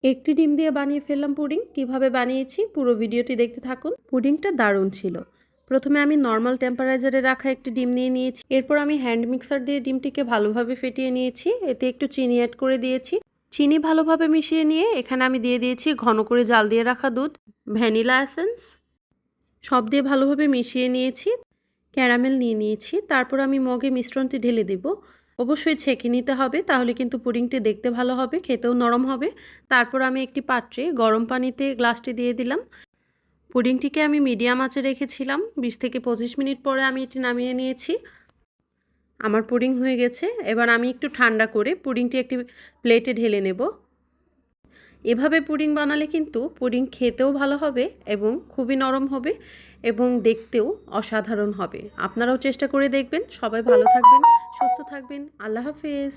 একটি ডিম দিয়ে বানিয়ে ফেললাম পুডিং। কিভাবে বানিয়েছি পুরো ভিডিওটি দেখতে থাকুন। পুডিংটা দারুণ ছিল। প্রথমে আমি নর্মাল টেম্পারেচারে রাখা একটি ডিম নিয়ে নিয়েছি। এরপর আমি হ্যান্ড মিক্সার দিয়ে ডিমটিকে ভালোভাবে ফেটিয়ে নিয়েছি। এতে একটু চিনি অ্যাড করে দিয়েছি। চিনি ভালোভাবে মিশিয়ে নিয়ে এখানে আমি দিয়ে দিয়েছি ঘন করে জাল দিয়ে রাখা দুধ, ভ্যানিলা এসেন্স, সব দিয়ে ভালোভাবে মিশিয়ে নিয়েছি। ক্যারামেল নিয়ে নিয়েছি। তারপর আমি মগে মিশ্রণটি ঢেলে দেব। অবশ্যই ছেঁকে নিতে হবে, তাহলে কিন্তু পুডিংটি দেখতে ভালো হবে, খেতেও নরম হবে। তারপর আমি একটি পাত্রে গরম পানিতে গ্লাসটি দিয়ে দিলাম। পুডিংটিকে আমি মিডিয়াম আঁচে রেখেছিলাম। 20 থেকে 25 মিনিট পরে আমি এটি নামিয়ে নিয়েছি। আমার পুডিং হয়ে গেছে। এবার আমি একটু ঠান্ডা করে পুডিংটি একটি প্লেটে ঢেলে নেব। এভাবে পুডিং বানালে কিন্তু পুডিং খেতেও ভালো হবে এবং খুবই নরম হবে এবং দেখতেও অসাধারণ হবে। আপনারাও চেষ্টা করে দেখবেন। সবাই ভালো থাকবেন, সুস্থ থাকবেন। আল্লাহ হাফেজ।